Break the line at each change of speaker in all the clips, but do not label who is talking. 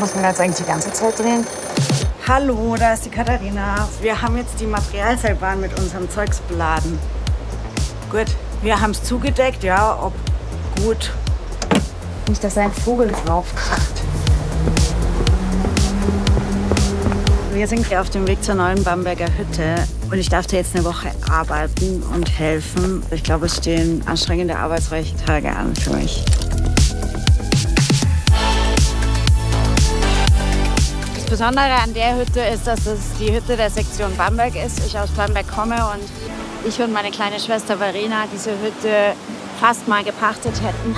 Muss man jetzt eigentlich die ganze Zeit drehen? Hallo, da ist die Katharina. Wir haben jetzt die Materialseilbahn mit unserem Zeugs beladen. Gut, wir haben es zugedeckt, ja, ob gut. Nicht, dass ein Vogel draufkracht. Wir sind hier auf dem Weg zur neuen Bamberger Hütte und ich darf da jetzt eine Woche arbeiten und helfen. Ich glaube, es stehen anstrengende, arbeitsreiche Tage an für mich. Das Besondere an der Hütte ist, dass es die Hütte der Sektion Bamberg ist. Ich aus Bamberg komme und ich und meine kleine Schwester Verena diese Hütte fast mal gepachtet hätten.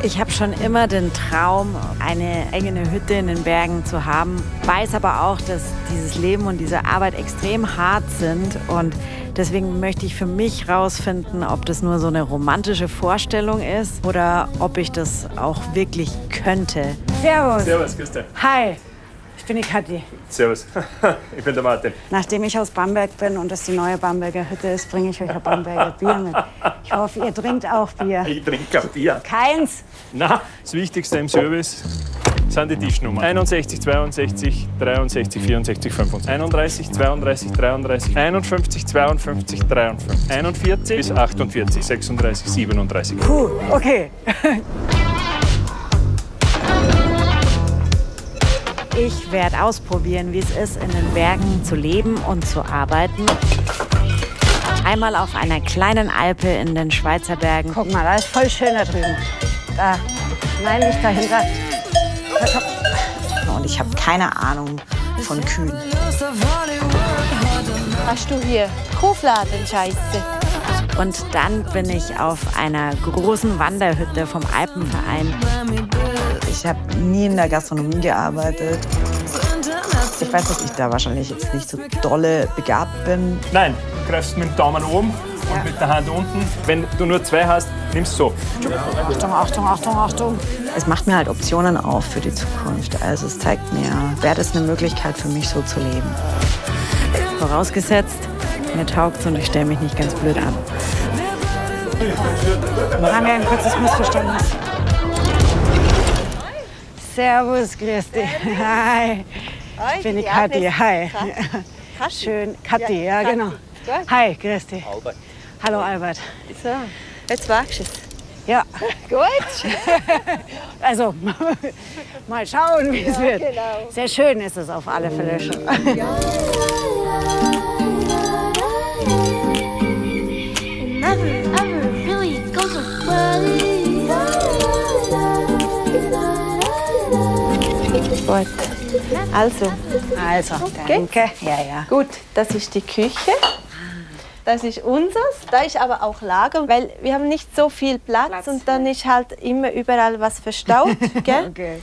Ich habe schon immer den Traum, eine eigene Hütte in den Bergen zu haben. Weiß aber auch, dass dieses Leben und diese Arbeit extrem hart sind. Und deswegen möchte ich für mich rausfinden, ob das nur so eine romantische Vorstellung ist oder ob ich das auch wirklich könnte. Servus.
Servus, grüß dich.
Hi, ich bin die Kathi.
Servus, ich bin der Martin.
Nachdem ich aus Bamberg bin und das die neue Bamberger Hütte ist, bringe ich euch ein Bamberger Bier mit. Ich hoffe, ihr trinkt auch Bier.
Ich trinke kein Bier.
Keins?
Na, das Wichtigste im Service sind die Tischnummern. 61, 62, 63, 64, 65. 31, 32, 33, 51, 52, 53. 41 bis 48, 36, 37.
Puh, okay. Ich werde ausprobieren, wie es ist, in den Bergen zu leben und zu arbeiten. Einmal auf einer kleinen Alpe in den Schweizer Bergen. Guck mal, da ist voll schön da drüben. Da, nein, nicht dahinter.
Und ich habe keine Ahnung von Kühen.
Hast du hier Kuhfladen, Scheiße?
Und dann bin ich auf einer großen Wanderhütte vom Alpenverein.
Ich habe nie in der Gastronomie gearbeitet. Ich weiß, dass ich da wahrscheinlich jetzt nicht so dolle begabt bin.
Nein, du greifst mit dem Daumen oben und mit der Hand unten. Wenn du nur zwei hast, nimmst du so.
Achtung, Achtung, Achtung, Achtung.
Es macht mir halt Optionen auf für die Zukunft. Also es zeigt mir, wäre das eine Möglichkeit für mich, so zu leben.
Vorausgesetzt, mir taugt's und ich stelle mich nicht ganz blöd an. Wir haben ja ein kurzes Missverständnis. Servus, grüß dich. Hi. Ich bin die Kathi. Hi. Schön. Kathi, ja genau. Hi, grüß dich.
Albert.
Hallo Albert.
So, jetzt wagst du es.
Ja.
Gut.
Also, mal schauen, wie es wird.
Genau.
Sehr schön ist es auf alle Fälle schon.
Gut. Also,
Danke. Ja, ja.
gut, das ist die Küche. Das ist unseres. Da ist aber auch Lager, weil wir haben nicht so viel Platz und dann ist halt immer überall was verstaut. Gell?
Okay.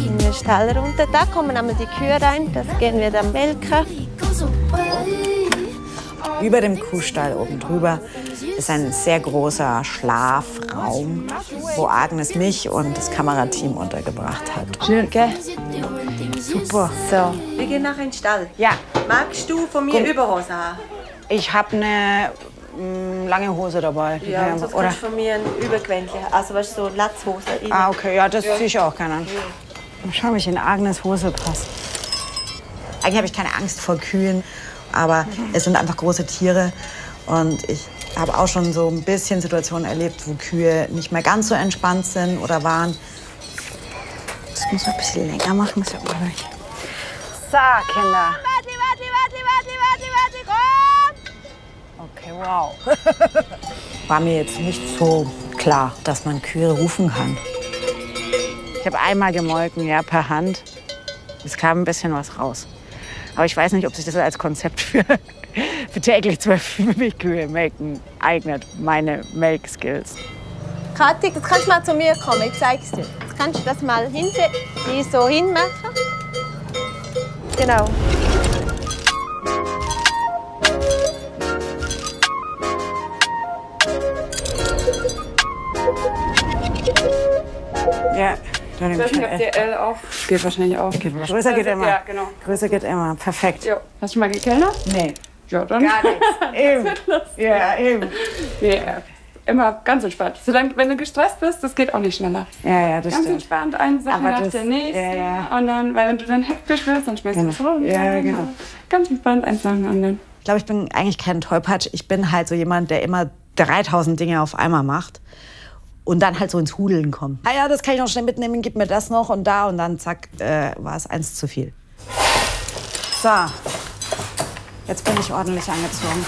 In den Stall runter. Da kommen einmal die Kühe rein. Das gehen wir dann melken.
Über dem Kuhstall oben drüber ist ein sehr großer Schlafraum, wo Agnes mich und das Kamerateam untergebracht hat.
Schön, gell?
Super.
So. Wir gehen nachher in den Stall.
Ja,
Magst du von mir Überhose haben?
ich habe eine lange Hose dabei. Die kann ich
sonst
oder?
kannst du von mir ein Übergewändchen. Also weißt du, so Latzhose.
Ah, okay, ja, das ziehe ich auch gerne an. Mal schauen, wie ich in Agnes Hose passe.
Eigentlich habe ich keine Angst vor Kühen, aber es sind einfach große Tiere. Und ich habe auch schon so ein bisschen Situationen erlebt, wo Kühe nicht mehr ganz so entspannt sind oder waren.
Das muss man ein bisschen länger machen, ist ja unruhig. So, Kinder. Okay, wow.
War mir jetzt nicht so klar, dass man Kühe rufen kann.
Ich habe einmal gemolken, ja, per Hand. Es kam ein bisschen was raus. Aber ich weiß nicht, ob sich das als Konzept für täglich 12 Milchkühe melken eignet. Meine Melkskills.
Kathi, jetzt kannst du mal zu mir kommen, ich zeig's dir. Jetzt kannst du das mal die so hinmachen. Genau.
Ja, dann nehme ich
Ich glaube, der L auch. Geht wahrscheinlich auch.
Größer geht immer.
Ja, genau.
Größer geht immer. Perfekt.
Jo. Hast du schon mal gekellnert?
Nee.
Ja, dann.
Gar nichts. Eben. Ja, eben.
Ja, immer ganz entspannt. Solange, wenn du gestresst bist, das geht auch nicht schneller.
Ja, das
Ganz
stimmt.
entspannt, eine Sache
Aber
nach
das-
der nächsten.
ja.
Und dann, weil wenn du dann hektisch wirst, dann schmeißt du es rum.
Ja, genau.
Ganz entspannt, eins nach dem anderen.
Ich glaube, ich bin eigentlich kein Tollpatsch. Ich bin halt so jemand, der immer 3000 Dinge auf einmal macht und dann halt so ins Hudeln kommt. Ah ja, das kann ich noch schnell mitnehmen, gib mir das noch und da und dann zack, war es eins zu viel. So, jetzt bin ich ordentlich angezogen.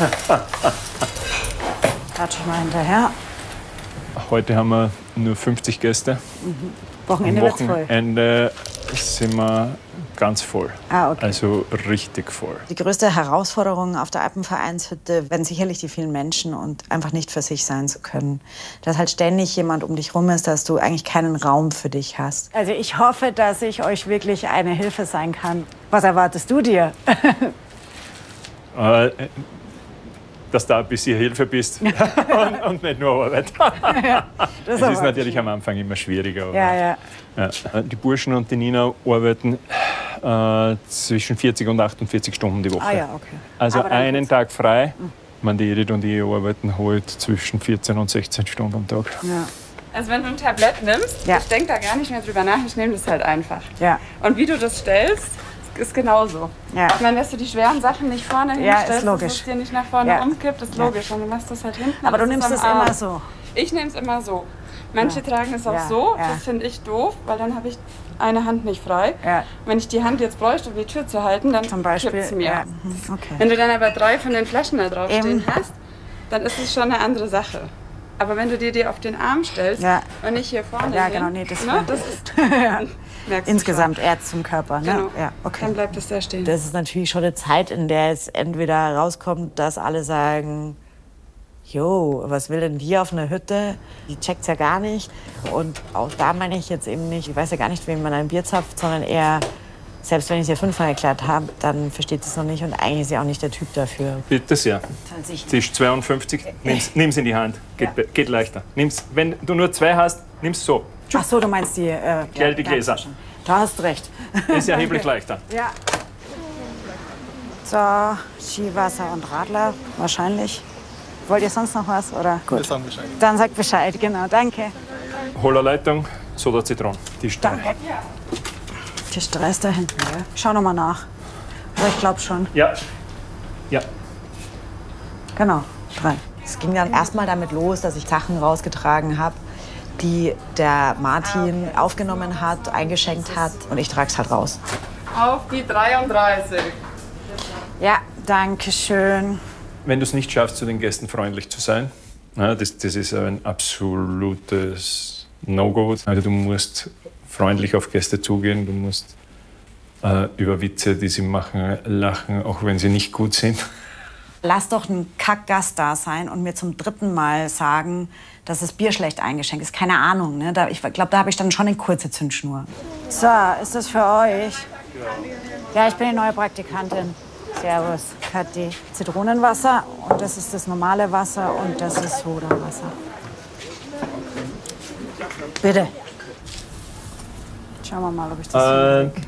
Klatsch mal hinterher.
Heute haben wir nur 50 Gäste.
Wochenende
Am
wird's voll.
Wochenende sind wir ganz voll.
Ah, okay.
Also richtig voll.
Die größte Herausforderung auf der Alpenvereinshütte werden sicherlich die vielen Menschen und einfach nicht für sich sein zu können. Dass halt ständig jemand um dich rum ist, dass du eigentlich keinen Raum für dich hast. Also ich hoffe, dass ich euch wirklich eine Hilfe sein kann. Was erwartest du dir?
Dass du ein bisschen Hilfe bist und nicht nur Arbeit. Das ist natürlich am Anfang immer schwieriger. Aber,
Ja.
ja. Die Burschen und die Nina arbeiten zwischen 40 und 48 Stunden die Woche.
Ah ja, okay.
Also
Aber dann
einen
geht's.
Tag frei. Die Edith und ich arbeiten halt zwischen 14 und 16 Stunden am Tag.
Ja.
Also wenn du ein Tablett nimmst,
Ja.
ich denke da gar nicht mehr drüber nach, ich nehme das halt einfach.
Ja.
Und wie du das stellst, ist genauso.
Ja.
Ich meine, dass du die schweren Sachen nicht vorne
Ja,
hinstellst,
ist logisch.
dass es dir nicht nach vorne
Ja.
umkippt, ist
Ja.
logisch. Und du machst das halt hinten.
Aber du
das ist
nimmst
am
es
Arm.
immer so.
Ich nehme es immer so. Manche tragen es auch
Ja,
so,
ja.
das finde ich doof, weil dann habe ich eine Hand nicht frei.
Ja.
Wenn ich die Hand jetzt bräuchte, um die Tür zu halten, dann
Zum Beispiel.
kippt's mir.
Ja. Mhm, okay.
Wenn du dann aber 3 von den Flaschen da drauf
Eben.
stehen hast, dann ist es schon eine andere Sache. Aber wenn du die auf den Arm stellst
Ja.
und nicht hier vorne
Ja,
hin,
genau, nee, das
ne, das ist, merkst du
Insgesamt Erz zum Körper, ne?
schon. Genau.
Ja, okay.
Dann bleibt es da stehen.
Das ist natürlich schon eine Zeit, in der es entweder rauskommt, dass alle sagen, jo, was will denn die auf einer Hütte? Die checkt's ja gar nicht. Und auch da meine ich jetzt eben nicht, ich weiß ja gar nicht, wem man ein Bier zapft, sondern eher, selbst wenn ich es ihr 5-mal erklärt habe, dann versteht sie es noch nicht und eigentlich ist sie auch nicht der Typ dafür.
Bitte sehr.
Tatsächlich.
Tisch 52, nimm's in die Hand. Geht leichter. Nimm's, wenn du nur 2 hast, nimm's so.
Ach so, du meinst die
Gell, die Gläser.
Du hast recht.
Ist erheblich leichter.
Ja. So, Skiwasser und Radler, wahrscheinlich. Wollt ihr sonst noch was? Oder? Gut.
Wir sagen Bescheid.
Dann sagt Bescheid, genau. Danke.
Hollerleitung, Soda Zitron. Tisch 3.
Tisch 3 ist da hinten, gell? Schau noch mal nach. Aber ich glaube schon.
Ja. Ja.
Genau, 3. Es ging dann erstmal damit los, dass ich Sachen rausgetragen habe, die der Martin aufgenommen hat, eingeschenkt hat. Und ich trage es halt raus.
Auf die 33.
Ja, danke schön.
Wenn du es nicht schaffst, zu den Gästen freundlich zu sein, das ist ein absolutes No-Go. Also du musst freundlich auf Gäste zugehen, du musst über Witze, die sie machen, lachen, auch wenn sie nicht gut sind.
Lass doch ein Kackgast da sein und mir zum 3. Mal sagen, dass das Bier schlecht eingeschenkt ist. Keine Ahnung, ne? Ich glaube, da habe ich dann schon eine kurze Zündschnur. So, ist das für euch? Ja, ich bin die neue Praktikantin. Servus, Kathi. Zitronenwasser und das ist das normale Wasser und das ist Sodawasser. Bitte. Schauen wir mal, ob ich das hinkriege.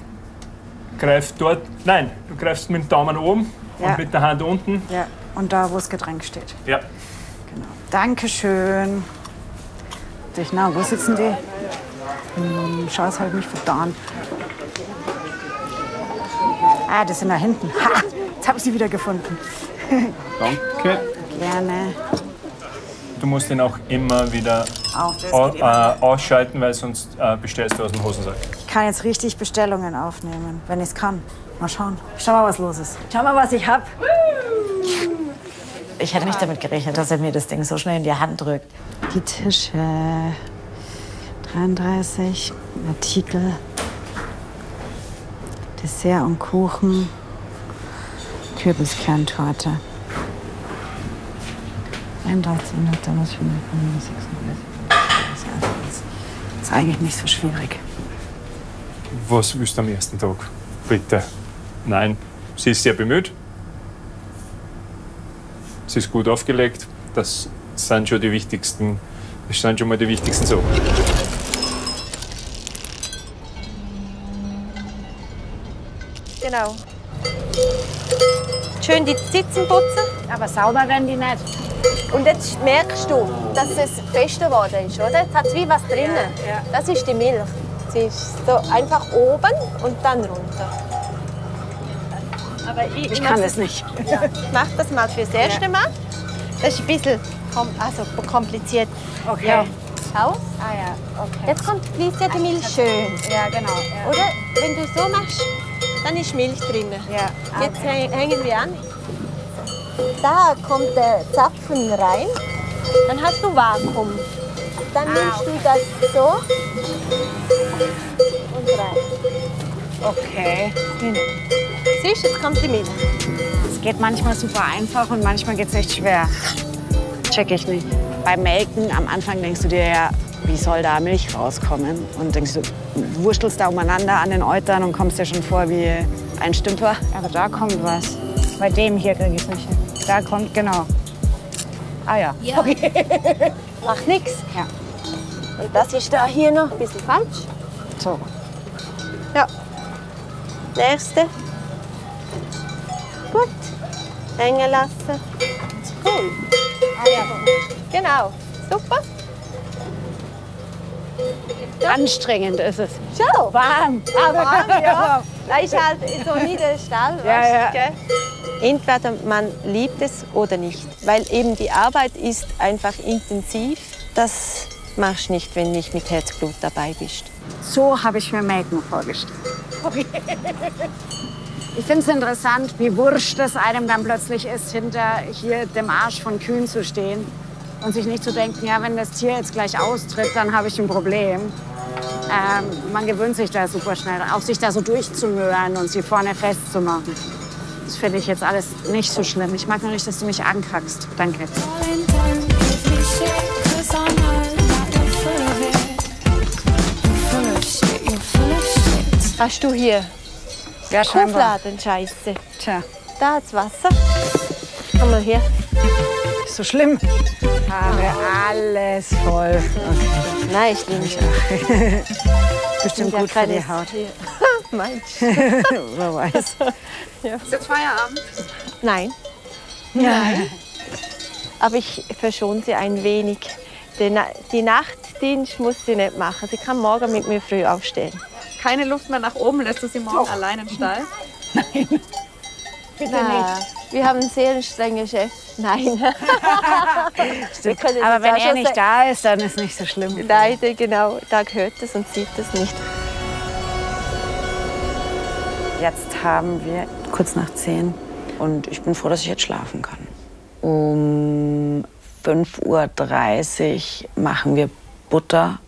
Greif dort, nein, du greifst mit dem Daumen oben
Ja.
und mit der Hand unten.
Ja, und da, wo das Getränk steht.
Ja.
Genau. Dankeschön. Na, wo sitzen die? Schau, es halt mich verdammt. Ah, das sind da hinten. Ha, jetzt habe ich sie wieder gefunden.
Danke.
Gerne.
Du musst ihn auch immer wieder
Auf, das geht immer.
ausschalten, weil sonst bestellst du aus dem Hosensack.
Ich kann jetzt richtig Bestellungen aufnehmen, wenn ich es kann. Mal schauen. Schau mal, was los ist. Schau mal, was ich hab. Ich hätte nicht damit gerechnet, dass er mir das Ding so schnell in die Hand drückt. Die Tische. 33. Artikel. Dessert und Kuchen. Kürbiskerntorte. 31 Minuten, was für eine 36. Das ist eigentlich nicht so schwierig.
Was willst du am ersten Tag? Bitte. Nein, sie ist sehr bemüht. Sie ist gut aufgelegt. Das sind schon die wichtigsten. Das sind schon mal die wichtigsten Sachen.
Genau. Tschüss. schön die Zitzen putzen.
Aber sauber werden die nicht.
Und jetzt merkst du, dass es fester geworden ist, oder? Jetzt hat es wie was drinnen.
Ja.
Das ist die Milch. Sie ist so einfach oben und dann runter. Aber
Ich kann das nicht.
Ja. Ich mache das mal fürs erste Mal. Das ist ein bisschen kompliziert.
Okay.
Ja. Schau.
Ah ja, okay.
Jetzt fließt ja die Milch schön.
Ja, genau. Ja.
Oder? Wenn du so machst, dann ist Milch drin.
Ja.
Jetzt hängen wir an. Da kommt der Zapfen rein. Dann hast du Vakuum. Dann nimmst du das so und rein.
Okay.
Siehst du, jetzt kommt die Milch.
Es geht manchmal super einfach und manchmal geht es echt schwer. Check ich nicht. Beim Melken am Anfang denkst du dir ja, wie soll da Milch rauskommen? Und denkst du wurstelst da umeinander an den Eutern und kommst dir schon vor wie ein Stümper. Aber da kommt was. Bei dem hier kriege ich es nicht hin. Da kommt, genau. Ah ja. Okay.
Macht nichts.
Ja.
Und das ist da hier noch ein bisschen falsch.
So.
Ja. Nächste. Gut. Hängen lassen. Cool.
Ah ja.
Genau. Super.
Anstrengend ist es.
Schau.
Warm.
Warm, ja. Da ist halt so wie der Stall.
Ja,
weißt du,
ja.
gell? Entweder man liebt es oder nicht. Weil eben die Arbeit ist einfach intensiv. Das machst du nicht, wenn du nicht mit Herzblut dabei bist.
So habe ich mir Melken vorgestellt. Okay. Ich finde es interessant, wie wurscht es einem dann plötzlich ist, hinter hier dem Arsch von Kühen zu stehen und sich nicht zu denken, ja, wenn das Tier jetzt gleich austritt, dann habe ich ein Problem. Man gewöhnt sich da super schnell, auch sich da so durchzumöhren und sie vorne festzumachen. Das finde ich jetzt alles nicht so schlimm. Ich mag nur nicht, dass du mich ankackst. Danke.
Hast du hier
Ja, scheinbar.
Kuhfladen-Scheiße?
Tja,
Da hat's Wasser. Komm mal her.
ist so schlimm. Haben wir alles voll. Okay.
Nein, ich liebe dich.
Bestimmt gut für die Haut.
Meinst
Wer weiß.
Ist jetzt Feierabend?
Nein. Nein. Aber ich verschone sie ein wenig. Die Nachtdienst muss sie nicht machen. Sie kann morgen mit mir früh aufstehen.
Keine Luft mehr nach oben, lässt du sie morgen allein im Stall?
Bitte
nicht. Wir haben einen sehr strengen Chef. Nein.
Stimmt. Aber wenn er nicht da ist, dann ist es nicht so schlimm.
Leider, genau. Da hört es und sieht es nicht.
Jetzt haben wir kurz nach 10 und ich bin froh, dass ich jetzt schlafen kann. Um 5:30 Uhr machen wir Butter.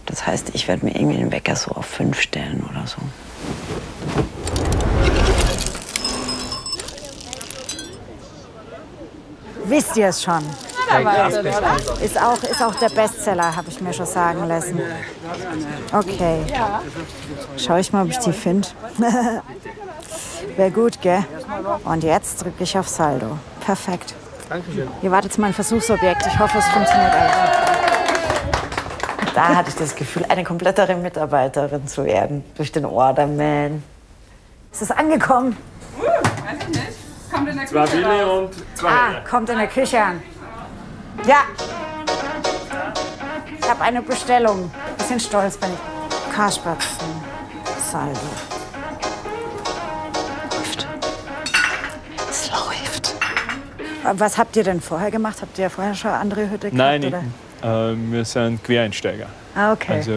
Das heißt, ich werde mir irgendwie den Wecker so auf 5 stellen oder so.
Wisst ihr es schon? Ist auch der Bestseller, habe ich mir schon sagen lassen. Okay. Schau ich mal, ob ich die finde. Wäre gut, gell? Und jetzt drücke ich auf Saldo. Perfekt.
Dankeschön.
Ihr wartet mein Versuchsobjekt. Ich hoffe, es funktioniert alles.
Da hatte ich das Gefühl, eine komplettere Mitarbeiterin zu werden durch den Orderman.
Ist es angekommen?
Weiß ich nicht. Kommt in der Küche
2 Wille
raus.
und 2
Ah,
Hände.
kommt in der Küche an. Ja. Ich habe eine Bestellung. Bisschen stolz bin ich. Karspatzen. Saldo. Läuft. Es läuft. Was habt ihr denn vorher gemacht? Habt ihr vorher schon andere Hütte gehabt?
Nein,
oder?
wir sind Quereinsteiger.
Ah, okay.
Also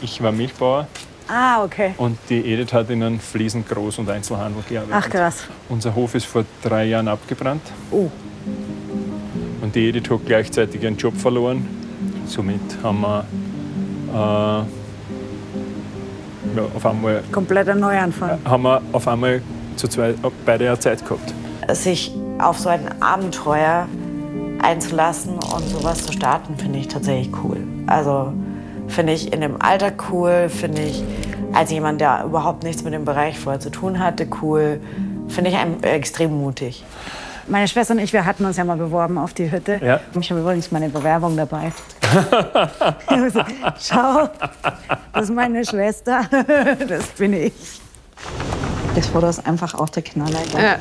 ich war Milchbauer
Ah, okay.
und die Edith hat in einem Fliesen-, Groß- und Einzelhandel gearbeitet.
Ach, krass.
Unser Hof ist vor 3 Jahren abgebrannt.
Oh.
Und die Edith hat gleichzeitig ihren Job verloren. Somit haben wir
Kompletter Neuanfang.
zu zweit beide eine Zeit gehabt.
Sich auf so ein Abenteuer einzulassen und sowas zu starten, finde ich tatsächlich cool. Also finde ich in dem Alter cool, finde ich als jemand, der überhaupt nichts mit dem Bereich vorher zu tun hatte, cool. Finde ich extrem mutig.
Meine Schwester und ich, wir hatten uns ja mal beworben auf die Hütte.
Ja.
Ich habe übrigens meine Bewerbung dabei. Schau, das ist meine Schwester. Das bin ich.
Das Foto ist einfach auch der Knaller.
Ja.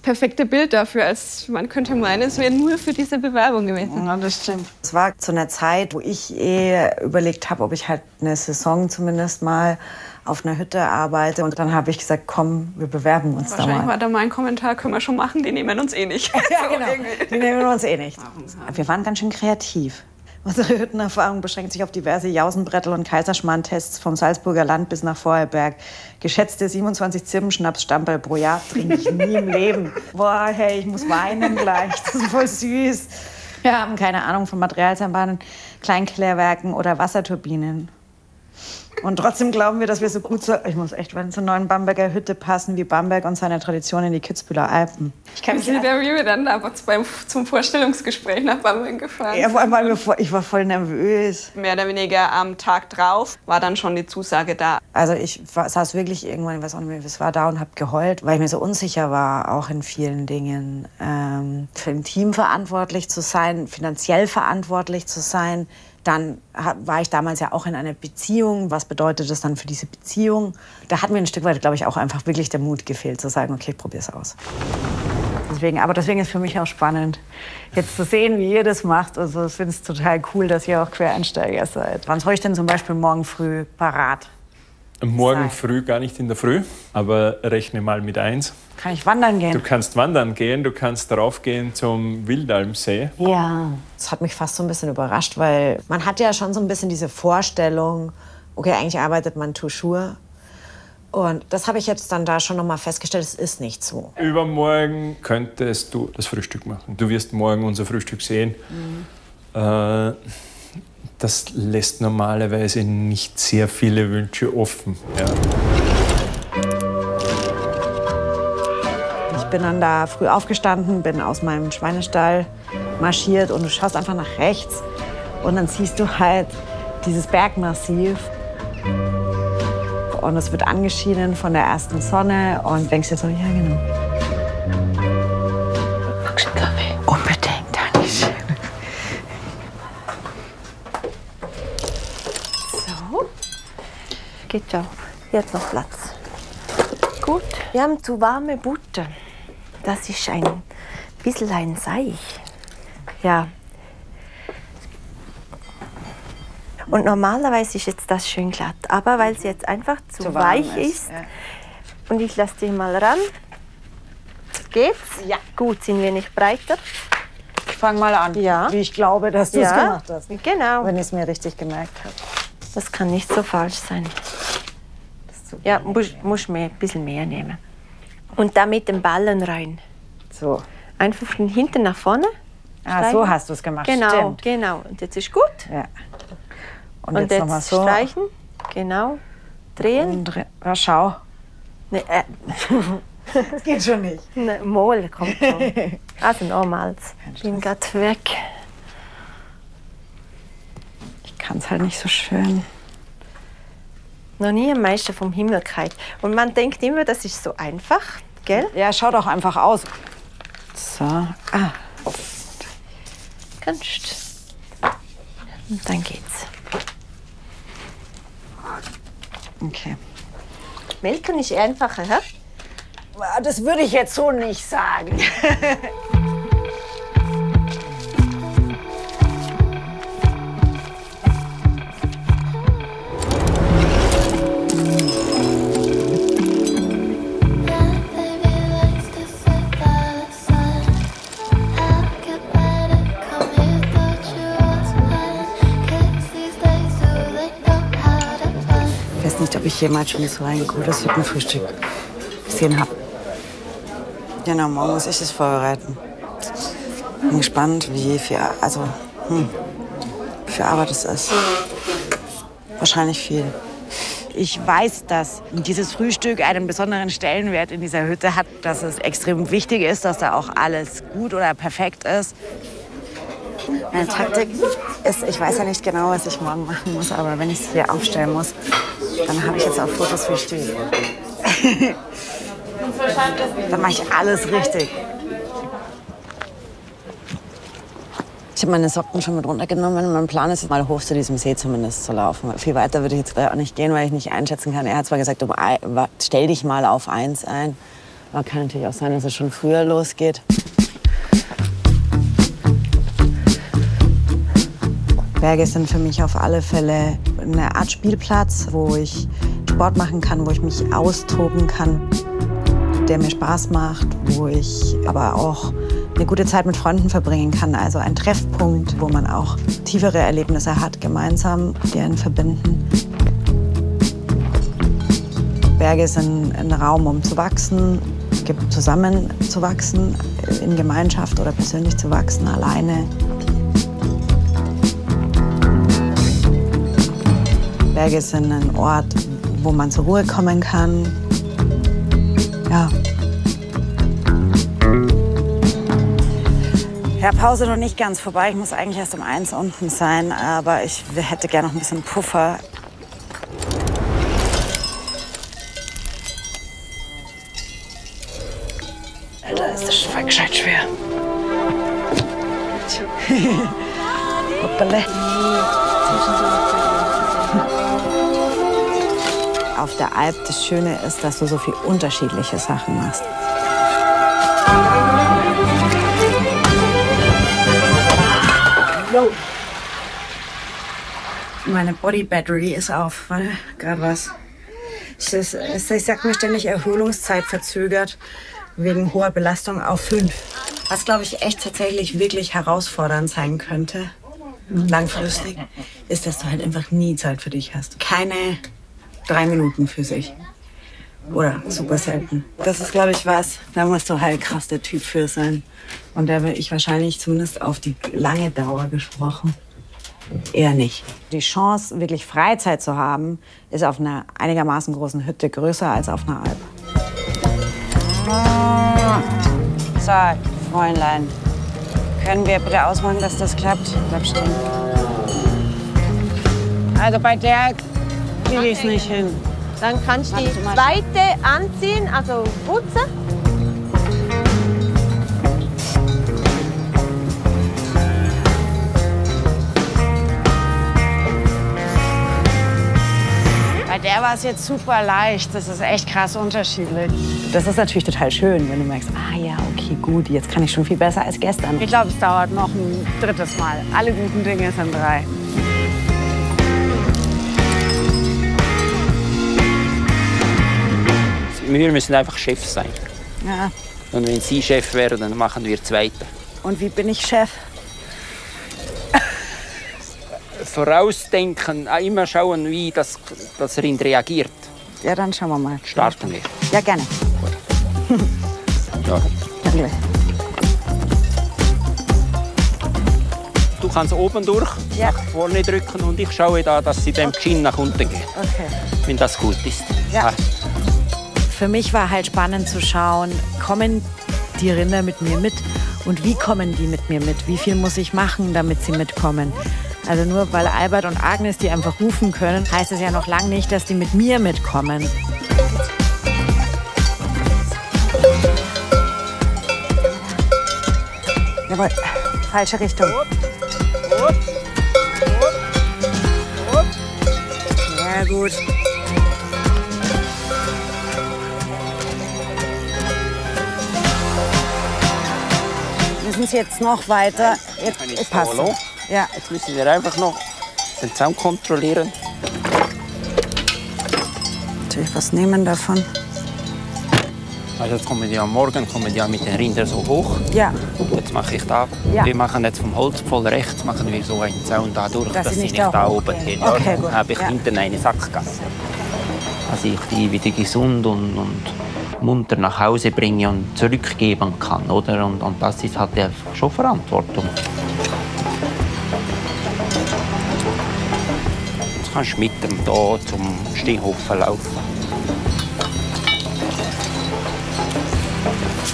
perfekte Bild dafür. Als man könnte meinen, es wäre nur für diese Bewerbung gewesen.
Ja, das stimmt. Es war zu einer Zeit, wo ich überlegt habe, ob ich halt eine Saison zumindest mal auf einer Hütte arbeite. Und dann habe ich gesagt, komm, wir bewerben uns da mal.
Wahrscheinlich war da mein Kommentar, können wir schon machen, die nehmen uns eh nicht.
Ja, genau. Die nehmen uns eh nicht. Wir waren ganz schön kreativ. Unsere Hüttenerfahrung beschränkt sich auf diverse Jausenbrettel- und Kaiserschmarrn-Tests vom Salzburger Land bis nach Vorarlberg. Geschätzte 27 Zirbenschnaps-Stamperl pro Jahr trinke ich nie im Leben. Boah, hey, ich muss weinen gleich. Das ist voll süß. Wir haben keine Ahnung von Materialsambahnen, Kleinklärwerken oder Wasserturbinen. Und trotzdem glauben wir, dass wir so gut zur neuen Bamberger Hütte passen wie Bamberg und seine Tradition in die Kitzbüheler Alpen.
Wie sind wir dann aber zum Vorstellungsgespräch nach Bamberg gefahren?
Ja, vor allem, weil ich war voll nervös.
Mehr oder weniger am Tag drauf war dann schon die Zusage da.
Also ich saß wirklich irgendwann, ich weiß auch nicht mehr, was war, da und habe geheult, weil ich mir so unsicher war, auch in vielen Dingen. Für ein Team verantwortlich zu sein, finanziell verantwortlich zu sein. Dann war ich damals ja auch in einer Beziehung. Was bedeutet das dann für diese Beziehung? Da hat mir ein Stück weit, glaube ich, auch einfach wirklich der Mut gefehlt, zu sagen, okay, ich probier's aus. Deswegen ist für mich auch spannend, jetzt zu sehen, wie ihr das macht. Also ich finde es total cool, dass ihr auch Quereinsteiger seid. Wann soll ich denn zum Beispiel morgen früh parat?
Morgen früh gar nicht in der Früh, aber rechne mal mit 1.
Kann ich wandern gehen?
Du kannst wandern gehen, du kannst raufgehen zum Wildalmsee.
Ja. Das hat mich fast so ein bisschen überrascht, weil man hat ja schon so ein bisschen diese Vorstellung, okay, eigentlich arbeitet man toujours. Und das habe ich jetzt dann da schon noch mal festgestellt, es ist nicht so.
Übermorgen könntest du das Frühstück machen. Du wirst morgen unser Frühstück sehen. Das lässt normalerweise nicht sehr viele Wünsche offen. Ja.
Ich bin dann da früh aufgestanden, bin aus meinem Schweinestall marschiert und du schaust einfach nach rechts und dann siehst du halt dieses Bergmassiv. Und es wird angeschienen von der ersten Sonne und denkst dir so, ja genau. Magst du einen Kaffee? Unbedingt, Dankeschön.
So, geht ja. Jetzt noch Platz. Gut, wir haben zu warme Butter. Das ist ein bisschen ein Seich. Ja. Und normalerweise ist jetzt das schön glatt, aber weil es jetzt einfach zu weich ist, ja. Und ich lasse dich mal ran. Geht's? Ja. Gut, sind wir nicht breiter?
Ich fange mal an,
ja.
Wie ich glaube, dass du es gemacht hast.
Genau.
Wenn ich es mir richtig gemerkt habe.
Das kann nicht so falsch sein. Ja, muss ein bisschen mehr nehmen. Und da mit den Ballen rein.
So.
Einfach von hinten nach vorne.
Ah, so hast du es gemacht.
Genau,
stimmt.
genau. Und jetzt ist gut.
Ja.
Und jetzt noch mal so streichen. Genau. Drehen.
Ja, schau.
Nee,
das geht schon nicht.
Ne, Mol kommt schon. Also nochmals. Bin gerade weg.
Ich kann es halt nicht so schön.
Noch nie ein Meister vom Himmel gehalten. Und man denkt immer, das ist so einfach, gell?
Ja, schau doch einfach aus. So. Ah.
Kannst. Und dann geht's.
Okay.
Melken ist einfacher, hä?
Das würde ich jetzt so nicht sagen. Ich weiß nicht, ob ich jemals schon so ein gutes Hüttenfrühstück gesehen habe. Genau, morgen muss ich es vorbereiten. Bin gespannt, wie viel Arbeit es ist. Wahrscheinlich viel. Ich weiß, dass dieses Frühstück einen besonderen Stellenwert in dieser Hütte hat, dass es extrem wichtig ist, dass da auch alles gut oder perfekt ist. Meine Taktik ist, ich weiß ja nicht genau, was ich morgen machen muss, aber wenn ich es hier aufstellen muss, dann habe ich jetzt auch Fotos für Stühle. Dann mache ich alles richtig. Ich habe meine Socken schon mit runtergenommen. Mein Plan ist, mal hoch zu diesem See zumindest zu laufen. Viel weiter würde ich jetzt auch nicht gehen, weil ich nicht einschätzen kann. Er hat zwar gesagt, stell dich mal auf 1 ein. Aber kann natürlich auch sein, dass es schon früher losgeht. Berge sind für mich auf alle Fälle eine Art Spielplatz, wo ich Sport machen kann, wo ich mich austoben kann, der mir Spaß macht, wo ich aber auch eine gute Zeit mit Freunden verbringen kann. Also ein Treffpunkt, wo man auch tiefere Erlebnisse hat, gemeinsam, die einen verbinden. Berge sind ein Raum, um zu wachsen, zusammen zu wachsen, in Gemeinschaft oder persönlich zu wachsen, alleine. Berge sind ein Ort, wo man zur Ruhe kommen kann. Ja. Ja, Pause noch nicht ganz vorbei. Ich muss eigentlich erst um 1 unten sein, aber ich hätte gerne noch ein bisschen Puffer. Alter, ist das voll gescheit schwer. Hoppala. Auf der Alp das Schöne ist, dass du so viele unterschiedliche Sachen machst. Meine Body Battery ist auf, weil gerade was. Ich sag mir ständig Erholungszeit verzögert wegen hoher Belastung auf 5. Was, glaube ich, echt tatsächlich wirklich herausfordernd sein könnte, langfristig, ist, dass du halt einfach nie Zeit für dich hast. Keine 3 Minuten für sich. Oder super selten. Das ist, glaube ich, was, da musst du halt krass der Typ für sein. Und da will ich wahrscheinlich zumindest auf die lange Dauer gesprochen. Eher nicht. Die Chance, wirklich Freizeit zu haben, ist auf einer einigermaßen großen Hütte größer als auf einer Alp. So, Freundlein, können wir bitte ausmachen, dass das klappt? Bleib stehen. Also bei der kriege ich es nicht hin.
Dann kannst du die zweite anziehen, also putzen.
Bei der war es jetzt super leicht. Das ist echt krass unterschiedlich. Das ist natürlich total schön, wenn du merkst, ah ja, okay, gut, jetzt kann ich schon viel besser als gestern. Ich glaube, es dauert noch ein 3. Mal. Alle guten Dinge sind 3.
Wir müssen einfach Chef sein.
Ja.
Und wenn Sie Chef wären, dann machen wir Zweite.
Und wie bin ich Chef?
Vorausdenken, immer schauen, wie das Rind reagiert.
Ja, dann schauen wir mal.
Starten wir.
Ja, gerne.
Ja.
Danke.
Du kannst oben durch,
Ja.
nach vorne drücken und ich schaue da, dass sie dem Chin nach unten geht.
Okay.
Wenn das gut ist.
Ja.
Ah.
Für mich war halt spannend zu schauen, kommen die Rinder mit mir mit und wie kommen die mit mir mit? Wie viel muss ich machen, damit sie mitkommen? Also nur weil Albert und Agnes die einfach rufen können, heißt es ja noch lange nicht, dass die mit mir mitkommen.
Jawohl, falsche Richtung. Ja, gut. Müssen Sie jetzt noch weiter? Jetzt passt. Ja.
Jetzt müssen wir einfach noch den Zaun kontrollieren.
Natürlich was nehmen davon.
Also jetzt kommen die am Morgen mit den Rindern so hoch.
Ja.
Jetzt mache ich da.
Ja.
Wir machen jetzt vom Holzpfohl rechts machen wir so einen Zaun da durch, dass sie nicht da oben
hochgehen.
hin.
Okay, gut.
Dann habe ich
Ja.
hinten eine Sackgasse. Dass ich die wieder gesund und munter nach Hause bringe und zurückgeben kann, oder? Und das ist halt einfach schon Verantwortung. Jetzt kannst du mit dem hier zum Stehhofen laufen.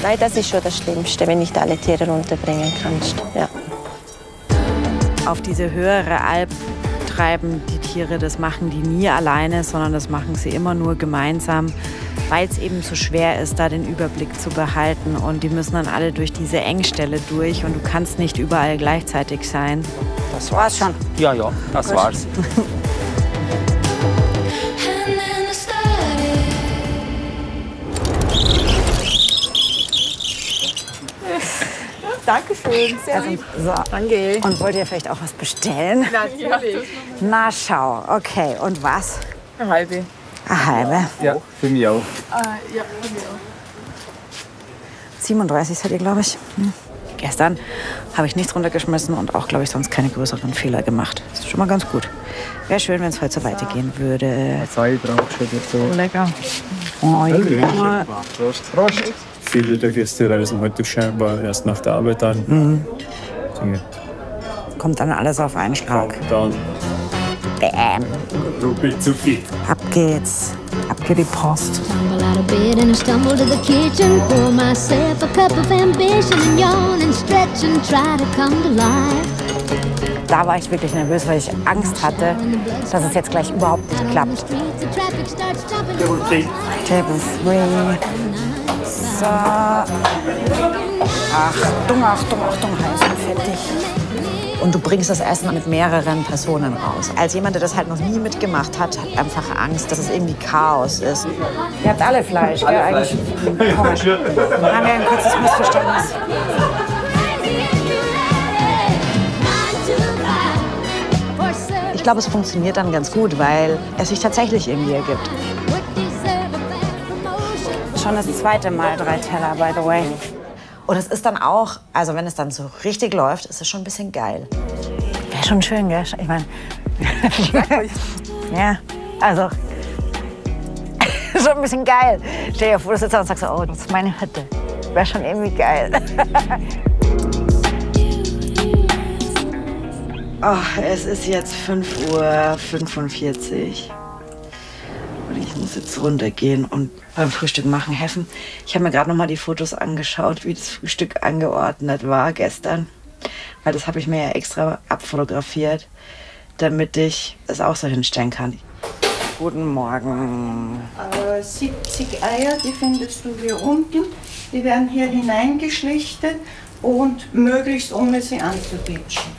Nein, das ist schon das Schlimmste, wenn nicht alle Tiere runterbringen kannst. Ja.
Auf diese höhere Alp treiben die Tiere, das machen die nie alleine, sondern das machen sie immer nur gemeinsam, weil es eben so schwer ist, da den Überblick zu behalten. Und die müssen dann alle durch diese Engstelle durch und du kannst nicht überall gleichzeitig sein.
Das war's schon. Ja, das war's.
Dankeschön, sehr lieb.
So.
Danke.
Und wollt ihr vielleicht auch was bestellen?
Natürlich.
Na schau, okay. Und was?
Eine halbe.
Eine halbe.
Ja, für mich auch.
Ja, für mich auch.
37 seid ihr, glaube ich. Gestern habe ich nichts runtergeschmissen und auch, glaube ich, sonst keine größeren Fehler gemacht. Das ist schon mal ganz gut. Wäre schön, wenn es heute so weitergehen würde.
Sei draufgeschüttet so.
Lecker. Oh, ja.
Prost. Prost.
Viele der Gäste reisen heute scheinbar erst nach der Arbeit an.
Kommt dann alles auf einen Schlag.
Dann
Bäm.
ruppig zu viel.
Ab geht's. Ab geht die Post.
Stumble out of bed and I stumble to the kitchen. Pour myself a cup of ambition and yawn and stretch and try to come to life.
Da war ich wirklich nervös, weil ich Angst hatte, dass es jetzt gleich überhaupt nicht klappt. Table 3. So. Achtung, Achtung, Achtung, heiß und fettig. Und du bringst das Essen mit mehreren Personen raus. Als jemand, der das halt noch nie mitgemacht hat, hat einfach Angst, dass es irgendwie Chaos ist. Ihr habt alle Fleisch, gell? Eigentlich komisch. Haben wir ein kurzes Missverständnis. Ich glaube, es funktioniert dann ganz gut, weil es sich tatsächlich irgendwie ergibt. Schon das zweite Mal 3 Teller, by the way. Und es ist dann auch, also wenn es dann so richtig läuft, ist es schon ein bisschen geil. Wäre schon schön, gell? Ich meine, ja, also schon ein bisschen geil. Stell dir vor, du sitzt da und sagst, oh, das ist meine Hütte. Wäre schon irgendwie geil. Oh, es ist jetzt 5:45 Uhr. Und ich muss jetzt runtergehen und beim Frühstück machen helfen. Ich habe mir gerade noch mal die Fotos angeschaut, wie das Frühstück angeordnet war gestern. Weil das habe ich mir ja extra abfotografiert, damit ich es auch so hinstellen kann. Guten Morgen.
70 Eier, die findest du hier unten. Die werden hier hineingeschlichtet und möglichst ohne sie anzubitschen.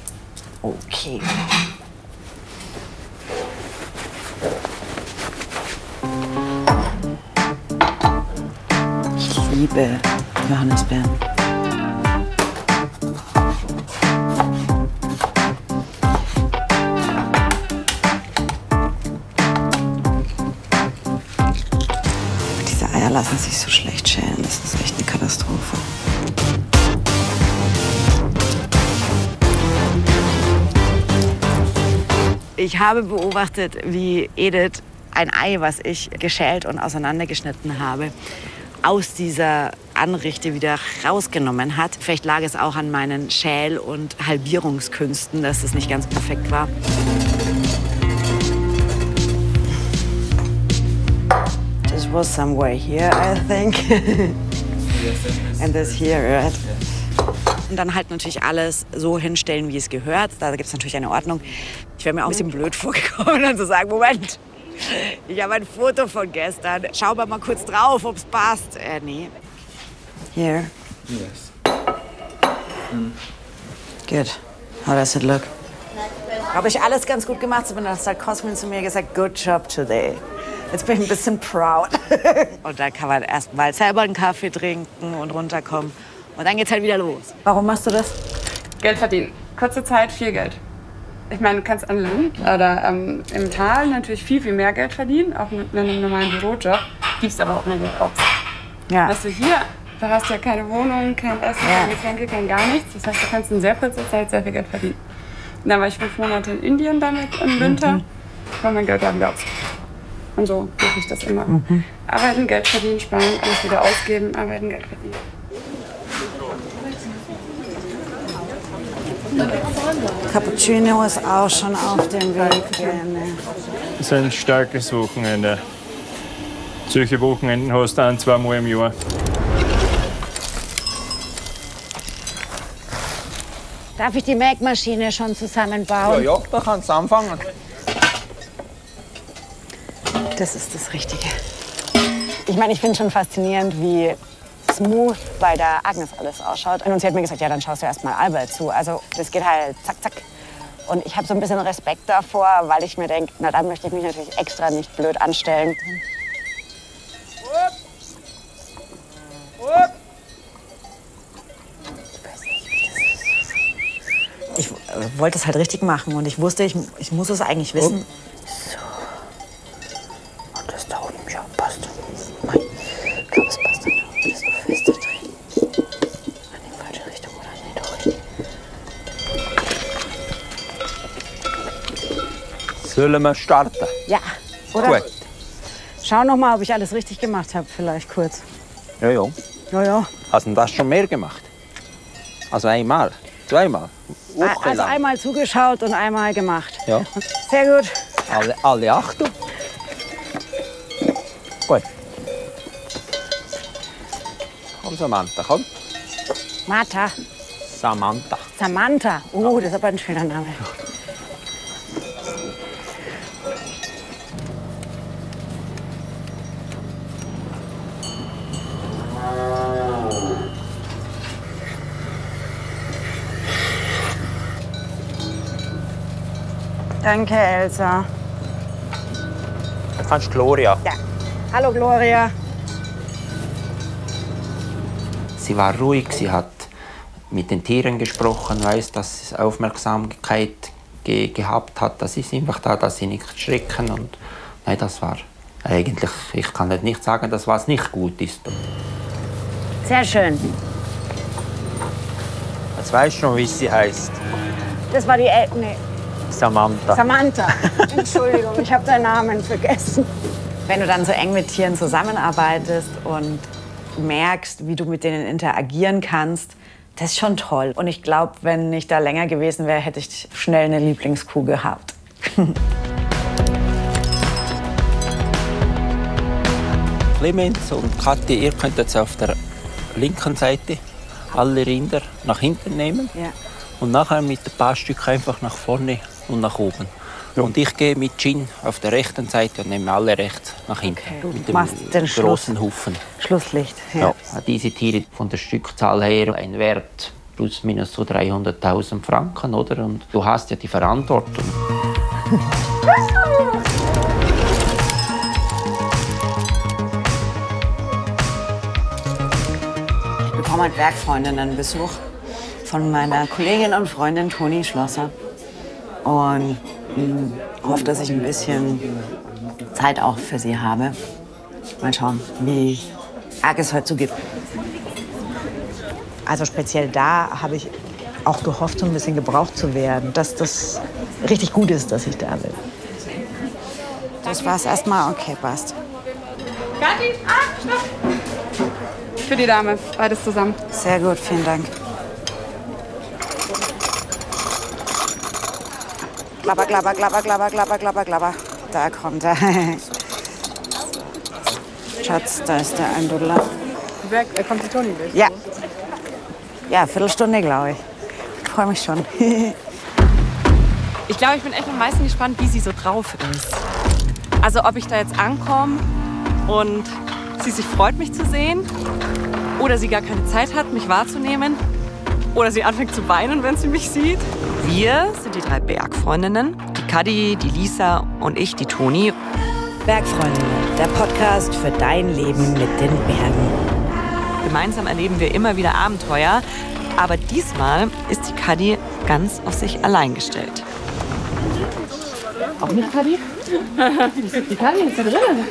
Okay. Ich liebe Johannisbeeren. Diese Eier lassen sich so schlecht schälen. Das ist echt eine Katastrophe. Ich habe beobachtet, wie Edith ein Ei, was ich geschält und auseinandergeschnitten habe, aus dieser Anrichte wieder rausgenommen hat. Vielleicht lag es auch an meinen Schäl- und Halbierungskünsten, dass es nicht ganz perfekt war. This was somewhere here, I think. And this here, right? Und dann halt natürlich alles so hinstellen, wie es gehört. Da gibt es natürlich eine Ordnung. Ich wäre mir auch ein bisschen blöd vorgekommen, dann zu sagen, Moment, ich habe ein Foto von gestern. Schau mal kurz drauf, ob es passt. Nee. Here.
Yes.
Good. How does it look? Habe ich alles ganz gut gemacht. Zumindest hat Cosmin zu mir gesagt, good job today. Jetzt bin ich ein bisschen proud. Und dann kann man erst mal selber einen Kaffee trinken und runterkommen. Und dann geht's halt wieder los. Warum machst du das?
Geld verdienen. Kurze Zeit, viel Geld. Ich meine, du kannst an Land oder im Tal natürlich viel, viel mehr Geld verdienen, auch mit einem normalen Bürojob. Gibst aber auch mehr Geld aus.
Ja.
Weißt du, hier, da hast du ja keine Wohnung, kein Essen, keine Getränke, kein gar nichts. Das heißt, du kannst in sehr kurzer Zeit sehr viel Geld verdienen. Und dann war ich 5 Monate in Indien damit im Winter, war mein Geld da wieder aus. Und so mache ich das immer. Arbeiten, Geld verdienen, sparen, alles wieder ausgeben, arbeiten, Geld verdienen.
Cappuccino ist auch schon auf dem Weg.
Es ist ein starkes Wochenende. Solche Wochenenden hast du 1-2 Mal im Jahr.
Darf ich die Melkmaschine schon zusammenbauen?
Ja, da kannst du anfangen.
Das ist das Richtige. Ich meine, ich finde schon faszinierend, wie smooth bei der Agnes alles ausschaut. Und sie hat mir gesagt, ja, dann schaust du erst mal Albert zu. Also das geht halt zack, zack. Und ich habe so ein bisschen Respekt davor, weil ich mir denke, na dann möchte ich mich natürlich extra nicht blöd anstellen.
wollte es halt richtig machen. Und ich wusste, ich muss es eigentlich wissen.
So. Und das da oben, ja, passt. Nein, ich glaube, es passt dann auch. Das ist noch fester drin. In die falsche Richtung oder nicht doch richtig. Sollen wir starten?
Ja, oder?
Gut.
Schau noch mal, ob ich alles richtig gemacht habe, vielleicht kurz.
Ja, ja.
Ja, ja.
Hast du das schon mehr gemacht? Also einmal? Zweimal?
Also einmal zugeschaut und einmal gemacht.
Ja.
Sehr gut.
Alle 8? Gut. Komm, Samantha, komm.
Martha.
Samantha.
Samantha. Oh, das ist aber ein schöner Name. Danke, Elsa.
Du kannst Gloria.
Ja. Hallo, Gloria.
Sie war ruhig, sie hat mit den Tieren gesprochen, weiß, dass sie Aufmerksamkeit gehabt hat. Das ist einfach da, dass sie nicht schrecken. Und nein, das war eigentlich, ich kann nicht sagen, dass was nicht gut ist.
Sehr schön.
Jetzt weißt du schon, wie sie heißt.
Das war die nee.
Samantha.
Samantha. Entschuldigung, ich habe deinen Namen vergessen. Wenn du dann so eng mit Tieren zusammenarbeitest und merkst, wie du mit denen interagieren kannst, das ist schon toll. Und ich glaube, wenn ich da länger gewesen wäre, hätte ich schnell eine Lieblingskuh gehabt.
Clemens und Kathi, ihr könnt jetzt auf der linken Seite alle Rinder nach hinten nehmen.
Ja.
Und nachher mit ein paar Stück einfach nach vorne und nach oben. Ja. Und ich gehe mit Gin auf der rechten Seite und nehme alle rechts nach hinten.
Okay.
Mit
Du machst den
großen Hufen.
Schlusslicht.
Ja. Diese Tiere von der Stückzahl her ein Wert plus minus so 300.000 Franken, oder? Und du hast ja die Verantwortung.
Ich bekomme heute Werkfreundinnenbesuch von meiner Kollegin und Freundin Toni Schlosser. Und hoffe, dass ich ein bisschen Zeit auch für sie habe. Mal schauen, wie arg es heute so gibt. Also speziell da habe ich auch gehofft, so ein bisschen gebraucht zu werden. Dass das richtig gut ist, dass ich da bin. Das war's erstmal. Okay, passt.
Kathi, stopp! Für die Dame, beides zusammen.
Sehr gut, vielen Dank. Klapper, klapper, klapper, klapper, klapper, klapper, klapper. Da kommt er. Schatz, da ist der Eindudler.
Kommt die Toni mit?
Ja. Ja, Viertelstunde, glaube ich. Ich freue mich schon.
Ich glaube, ich bin echt am meisten gespannt, wie sie so drauf ist. Also ob ich da jetzt ankomme und sie sich freut, mich zu sehen. Oder sie gar keine Zeit hat, mich wahrzunehmen. Oder sie anfängt zu weinen, wenn sie mich sieht. Wir sind die 3 Bergfreundinnen. Die Kathi, die Lisa und ich, die Toni.
Bergfreundinnen, der Podcast für dein Leben mit den Bergen.
Gemeinsam erleben wir immer wieder Abenteuer. Aber diesmal ist die Kathi ganz auf sich allein gestellt.
Auch nicht Kathi? Die Kathi ist da drin.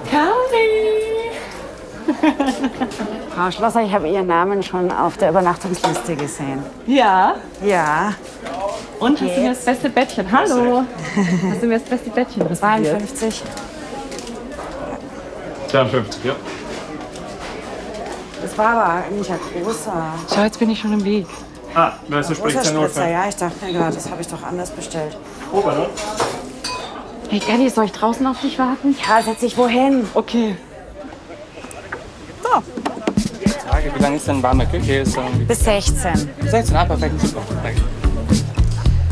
Kathi.
Frau Schlosser, ich habe Ihren Namen schon auf der Übernachtungsliste gesehen.
Ja?
Ja.
Und hast du mir das beste Bettchen? Hallo. Hast du mir das beste Bettchen reserviert?
52.
52, ja.
Das war aber eigentlich ein großer.
Schau, jetzt bin ich schon im Weg.
Ah, weil so spricht
Großer
ja nur
Spritzer, ja. Ich dachte mir gerade, das habe ich doch anders bestellt.
Oben, oder?
Hey, Kathi, soll ich draußen auf dich warten?
Ja, setz dich wohin?
Okay.
Frage, wie lange ist denn warme Küche?
Bis 16.
16, perfekt, super. Danke.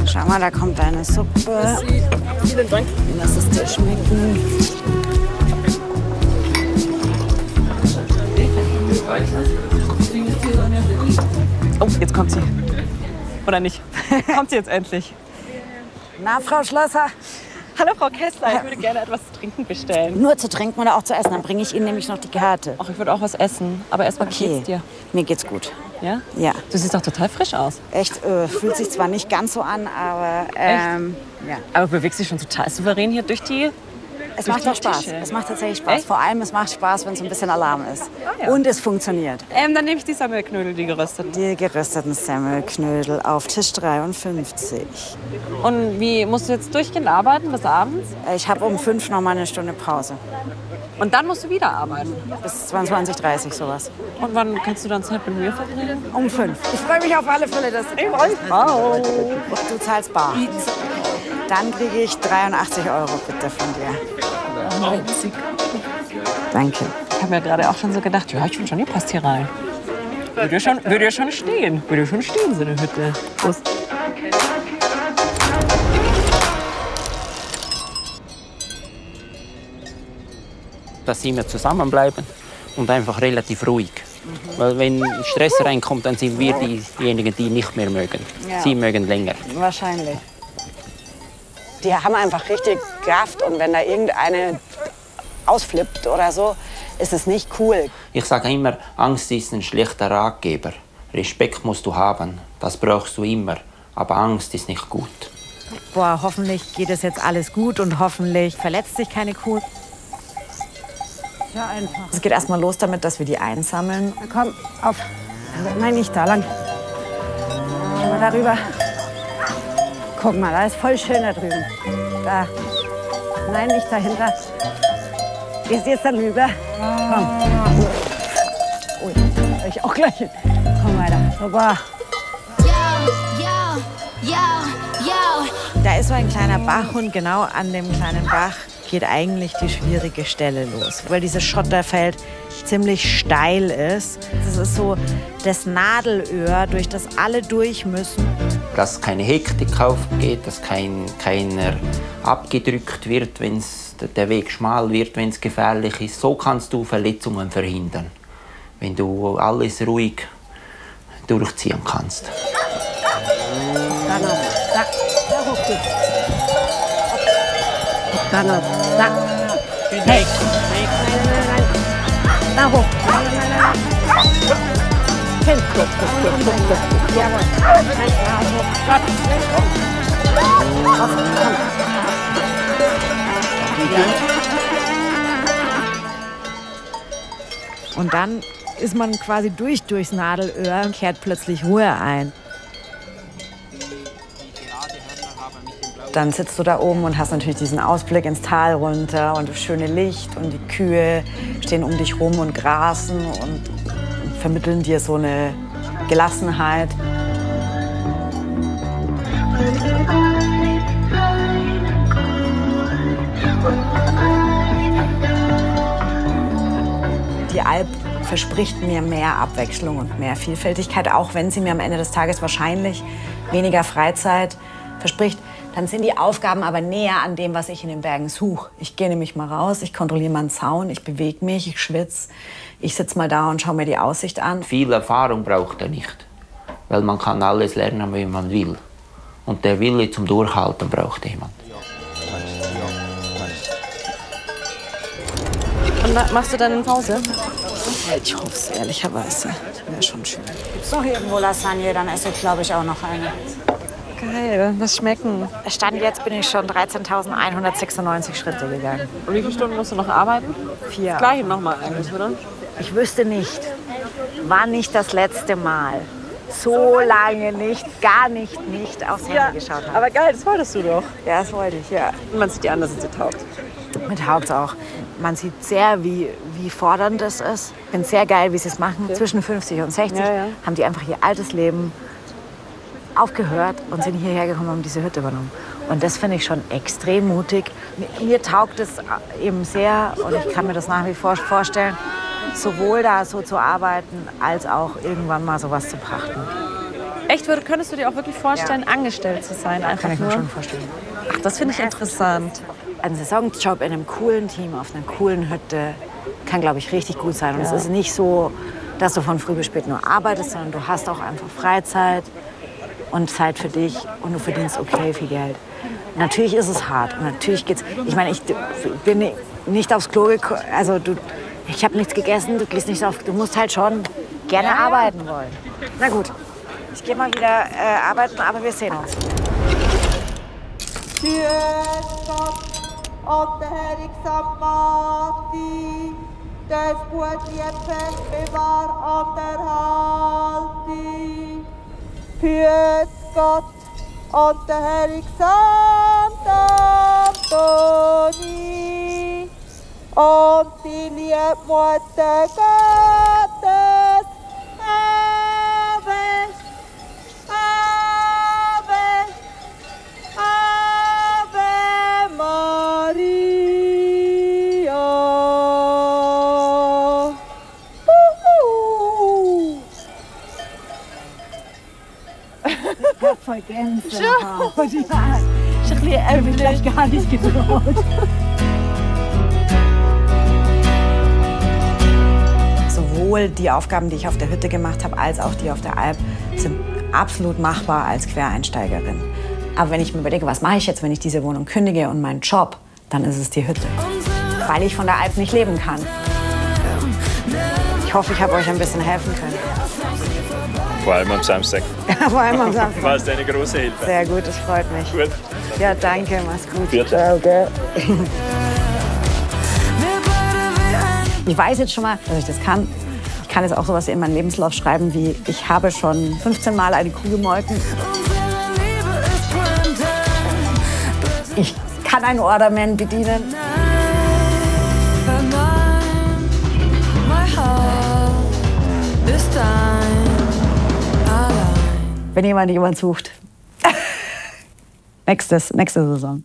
Schau mal, da kommt deine Suppe.
Vielen Dank.
Lass es dir schmecken.
Oh, jetzt kommt sie. Oder nicht? Kommt sie jetzt endlich?
Na, Frau Schlosser,
Hallo Frau Kessler, ich würde gerne etwas zu trinken bestellen.
Nur zu trinken oder auch zu essen? Dann bringe ich Ihnen nämlich noch die Karte.
Ach, ich würde auch was essen. Aber erstmal, wie geht's dir?
Mir geht's gut.
Ja?
Ja.
Du siehst doch total frisch aus.
Echt, fühlt sich zwar nicht ganz so an, aber ja.
Aber du bewegst dich schon total souverän hier durch die...
Es macht auch Spaß. Es macht tatsächlich Spaß.
Echt?
Vor allem, es macht Spaß, wenn so ein bisschen Alarm ist.
Ah, ja.
Und es funktioniert.
Dann nehme ich die Semmelknödel, die gerösteten.
Die gerösteten Semmelknödel auf Tisch 53.
Und wie, musst du jetzt durchgehend arbeiten bis abends?
Ich habe um 5 noch mal eine Stunde Pause.
Und dann musst du wieder arbeiten?
Bis 22:30 sowas.
Und wann kannst du dann Zeit mit mir verbringen?
Um 5. Ich freue mich auf alle Fälle, dass du
Wow.
Du zahlst bar. Dann kriege ich 83 € bitte von dir. Danke.
Ich habe mir gerade auch schon so gedacht, ja, ich finde schon, die passt hier rein. Würde ja schon stehen. Würde ja schon stehen, so eine Hütte. Prost.
Dass sie immer zusammenbleiben und einfach relativ ruhig. Weil wenn Stress reinkommt, dann sind wir diejenigen, die nicht mehr mögen.
Ja.
Sie mögen länger.
Wahrscheinlich. Die haben einfach richtig Kraft und wenn da irgendeine ausflippt oder so, ist es nicht cool.
Ich sage immer, Angst ist ein schlechter Ratgeber. Respekt musst du haben, das brauchst du immer. Aber Angst ist nicht gut.
Boah, hoffentlich geht es jetzt alles gut und hoffentlich verletzt sich keine Kuh. Ja, einfach. Es geht erst mal los damit, dass wir die einsammeln. Na komm, auf. Nein, nicht da lang. Geh mal darüber. Guck mal, da ist voll schön da drüben. Da. Nein, nicht dahinter. Gehst jetzt dann rüber? Komm. Ui, da ich auch gleich hin. Komm weiter. Super. Da ist so ein kleiner Bach und genau an dem kleinen Bach geht eigentlich die schwierige Stelle los, weil dieses Schotterfeld ziemlich steil ist. Das ist so das Nadelöhr, durch das alle durch müssen.
Dass keine Hektik aufgeht, dass keiner abgedrückt wird, wenn der Weg schmal wird, wenn es gefährlich ist. So kannst du Verletzungen verhindern, wenn du alles ruhig durchziehen kannst.
Da noch. Da hoch geht's. Da noch. Da. Hey. Nein. Da hoch. Nein. Hin. Jawohl. Nein, da hoch. Komm. Und dann ist man quasi durchs Nadelöhr und kehrt plötzlich Ruhe ein. Dann sitzt du da oben und hast natürlich diesen Ausblick ins Tal runter und das schöne Licht und die Kühe stehen um dich rum und grasen und vermitteln dir so eine Gelassenheit. Die Alp verspricht mir mehr Abwechslung und mehr Vielfältigkeit, auch wenn sie mir am Ende des Tages wahrscheinlich weniger Freizeit verspricht. Dann sind die Aufgaben aber näher an dem, was ich in den Bergen suche. Ich gehe nämlich mal raus, ich kontrolliere meinen Zaun, ich bewege mich, ich schwitze. Ich sitze mal da und schaue mir die Aussicht an.
Viel Erfahrung braucht er nicht, weil man kann alles lernen, wie man will. Und der Wille zum Durchhalten braucht jemand.
Und machst du dann eine Pause?
Ich hoffe es ehrlicherweise. Wäre schon schön. Gibt's noch irgendwo Lasagne? Dann esse ich, glaube ich, auch noch eine.
Geil, was schmecken?
Stand jetzt bin ich schon 13.196 Schritte gegangen.
Und wie viele Stunden musst du noch arbeiten?
4.
Das Gleiche nochmal eigentlich, oder?
Ich wüsste nicht. War nicht das letzte Mal. So lange nicht, gar nicht aufs Handy geschaut habe.
Aber geil, das wolltest du doch.
Ja, das wollte ich, ja.
Und man sieht die an, dass sie taugt.
Mir taugt auch. Man sieht sehr, wie fordernd das ist. Ich finde es sehr geil, wie sie es machen. Zwischen 50 und 60 haben die einfach ihr altes Leben aufgehört und sind hierher gekommen und haben diese Hütte übernommen. Und das finde ich schon extrem mutig. Mir taugt es eben sehr und ich kann mir das nach wie vor vorstellen, sowohl da so zu arbeiten, als auch irgendwann mal sowas zu pachten.
Echt, könntest du dir auch wirklich vorstellen, angestellt zu sein? Einfach
Kann ich mir
nur?
schon vorstellen.
Ach, das finde ich interessant.
Ein Saisonjob in einem coolen Team, auf einer coolen Hütte, kann, glaube ich, richtig gut sein. Und es ist nicht so, dass du von früh bis spät nur arbeitest, sondern du hast auch einfach Freizeit und Zeit für dich und du verdienst okay viel Geld. Natürlich ist es hart und natürlich geht's. Ich meine, ich bin nicht aufs Klo gekommen, also ich habe nichts gegessen, du musst halt schon gerne arbeiten wollen. Na gut, ich gehe mal wieder arbeiten, aber wir sehen uns.
Und der Herr Samati, das gute Fest bewahr und erhalte. Hüt Gott und der Herr Antoni und die liebe Mutter Gottes. Ave, Ave, Ave Maria.
Ich hab voll Gänsehaut. Ich hab vielleicht gar nicht getraut. Sowohl die Aufgaben, die ich auf der Hütte gemacht habe, als auch die auf der Alp, sind absolut machbar als Quereinsteigerin. Aber wenn ich mir überlege, was mache ich jetzt, wenn ich diese Wohnung kündige und meinen Job, dann ist es die Hütte. Weil ich von der Alp nicht leben kann. Ich hoffe, ich habe euch ein bisschen helfen können.
Vor allem am Samstag.
Vor allem am Samstag.
Warst eine große Hilfe.
Sehr gut, das freut mich.
Gut.
Ja, danke, mach's gut.
Bitte.
Ich weiß jetzt schon mal, dass ich das kann. Ich kann jetzt auch sowas in meinen Lebenslauf schreiben wie, ich habe schon 15 Mal eine Kuh gemolken. Ich kann einen Orderman bedienen. Wenn jemand sucht. Nächste Saison.